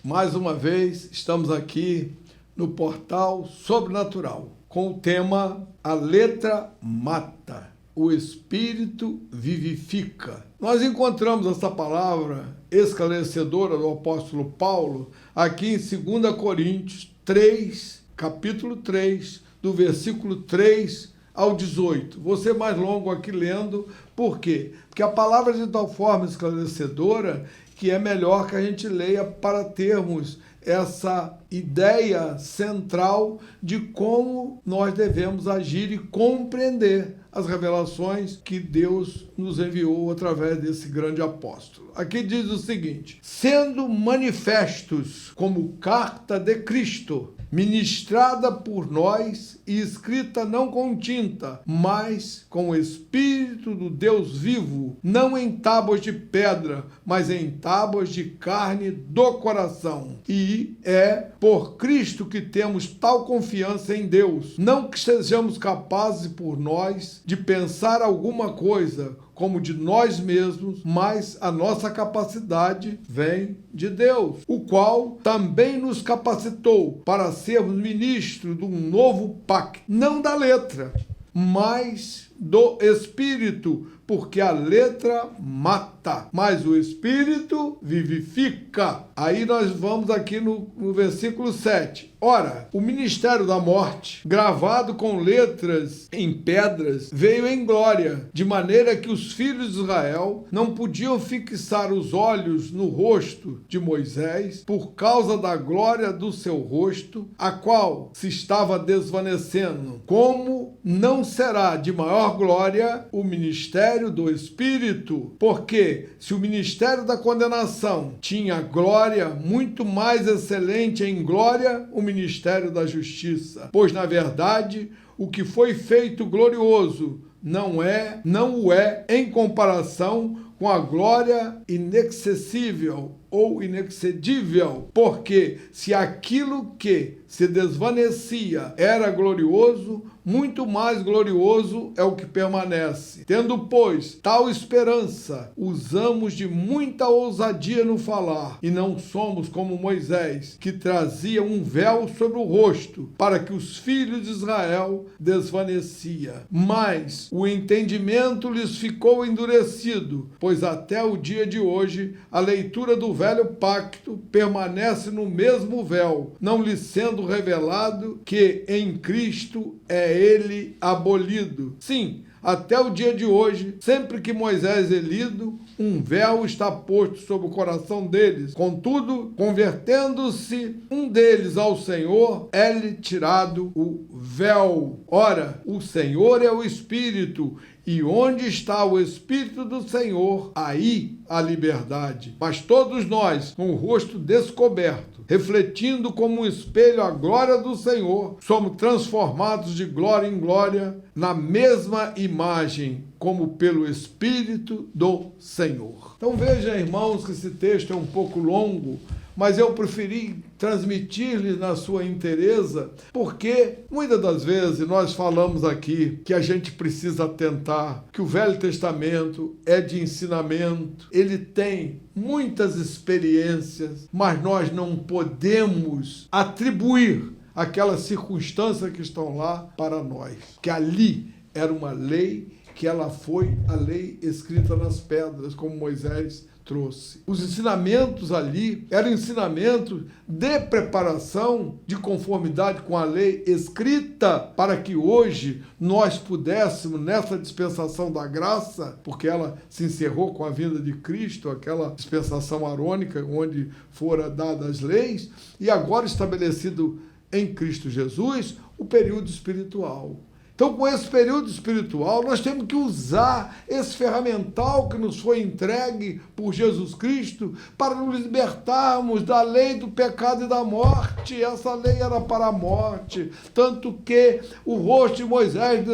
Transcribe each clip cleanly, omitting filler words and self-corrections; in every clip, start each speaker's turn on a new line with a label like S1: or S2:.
S1: Mais uma vez, estamos aqui no Portal Sobrenatural, com o tema A Letra Mata, o Espírito Vivifica. Nós encontramos essa palavra esclarecedora do apóstolo Paulo aqui em 2 Coríntios 3, capítulo 3, do versículo 3 ao 18. Vou ser mais longo aqui lendo, por quê? Porque a palavra é de tal forma esclarecedora que é melhor que a gente leia para termos essa ideia central de como nós devemos agir e compreender as revelações que Deus nos enviou através desse grande apóstolo. Aqui diz o seguinte: sendo manifestos como carta de Cristo, ministrada por nós e escrita não com tinta, mas com o Espírito do Deus vivo, não em tábuas de pedra, mas em tábuas de carne do coração. E é por Cristo que temos tal confiança em Deus, não que sejamos capazes por nós de pensar alguma coisa como de nós mesmos, mas a nossa capacidade vem de Deus, o qual também nos capacitou para sermos ministros de um novo pacto, não da letra, mas do Espírito, porque a letra mata, mas o Espírito vivifica. Aí nós vamos aqui no versículo 7. Ora, o ministério da morte, gravado com letras em pedras, veio em glória, de maneira que os filhos de Israel não podiam fixar os olhos no rosto de Moisés, por causa da glória do seu rosto, a qual se estava desvanecendo. Como não será de maior glória o ministério do Espírito? Porque se o ministério da condenação tinha glória, muito mais excelente em glória o ministério da justiça. Pois, na verdade, o que foi feito glorioso não o é em comparação com a glória inacessível ou inexcedível, porque se aquilo que se desvanecia era glorioso, muito mais glorioso é o que permanece. Tendo, pois, tal esperança, usamos de muita ousadia no falar, e não somos como Moisés, que trazia um véu sobre o rosto, para que os filhos de Israel desvanecia. Mas o entendimento lhes ficou endurecido, pois até o dia de hoje a leitura do velho pacto permanece no mesmo véu, não lhe sendo revelado que em Cristo é ele abolido. Sim, até o dia de hoje, sempre que Moisés é lido, um véu está posto sobre o coração deles. Contudo, convertendo-se um deles ao Senhor, é-lhe tirado o véu. Ora, o Senhor é o Espírito, e onde está o Espírito do Senhor, aí a liberdade. Mas todos nós, com o rosto descoberto, refletindo como um espelho a glória do Senhor, somos transformados de glória em glória, na mesma imagem, como pelo Espírito do Senhor. Então veja, irmãos, que esse texto é um pouco longo, mas eu preferi transmitir-lhes na sua inteireza, porque muitas das vezes nós falamos aqui que a gente precisa atentar, que o Velho Testamento é de ensinamento, ele tem muitas experiências, mas nós não podemos atribuir aquelas circunstâncias que estão lá para nós, que ali era uma lei, que ela foi a lei escrita nas pedras, como Moisés trouxe. Os ensinamentos ali eram ensinamentos de preparação, de conformidade com a lei escrita, para que hoje nós pudéssemos, nessa dispensação da graça, porque ela se encerrou com a vinda de Cristo, aquela dispensação arônica, onde foram dadas as leis, e agora estabelecido em Cristo Jesus, o período espiritual. Então, com esse período espiritual, nós temos que usar esse ferramental que nos foi entregue por Jesus Cristo para nos libertarmos da lei do pecado e da morte. Essa lei era para a morte, tanto que o rosto de Moisés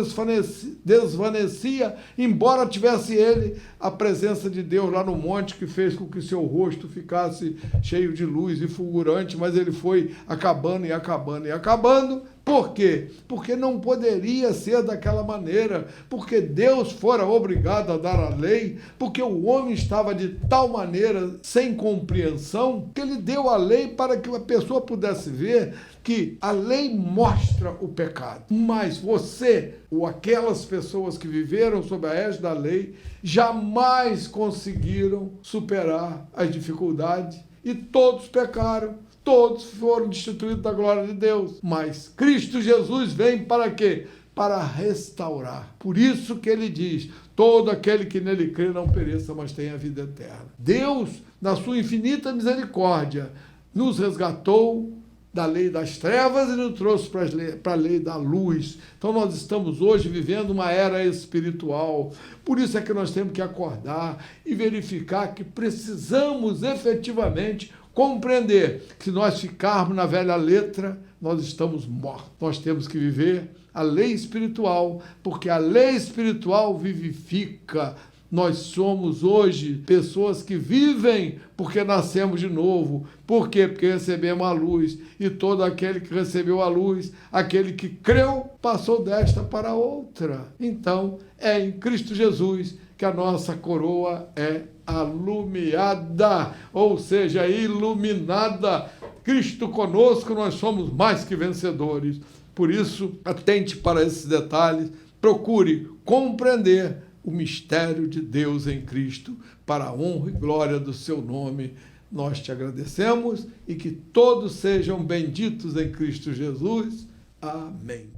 S1: desvanecia, embora tivesse ele a presença de Deus lá no monte, que fez com que seu rosto ficasse cheio de luz e fulgurante, mas ele foi acabando e acabando e acabando, Por quê? Porque não poderia ser daquela maneira, porque Deus fora obrigado a dar a lei, porque o homem estava de tal maneira sem compreensão, que ele deu a lei para que a pessoa pudesse ver que a lei mostra o pecado. Mas você, ou aquelas pessoas que viveram sob a égide da lei, jamais conseguiram superar as dificuldades e todos pecaram. Todos foram destituídos da glória de Deus. Mas Cristo Jesus vem para quê? Para restaurar. Por isso que ele diz, todo aquele que nele crê não pereça, mas tenha vida eterna. Deus, na sua infinita misericórdia, nos resgatou da lei das trevas e nos trouxe para a lei da luz. Então nós estamos hoje vivendo uma era espiritual. Por isso é que nós temos que acordar e verificar que precisamos efetivamente compreender que se nós ficarmos na velha letra, nós estamos mortos. Nós temos que viver a lei espiritual, porque a lei espiritual vivifica. Nós somos hoje pessoas que vivem porque nascemos de novo. Por quê? Porque recebemos a luz. E todo aquele que recebeu a luz, aquele que creu, passou desta para outra. Então, é em Cristo Jesus que a nossa coroa é alumiada, ou seja, iluminada. Cristo conosco, nós somos mais que vencedores. Por isso, atente para esses detalhes, procure compreender o mistério de Deus em Cristo, para a honra e glória do seu nome. Nós te agradecemos e que todos sejam benditos em Cristo Jesus. Amém.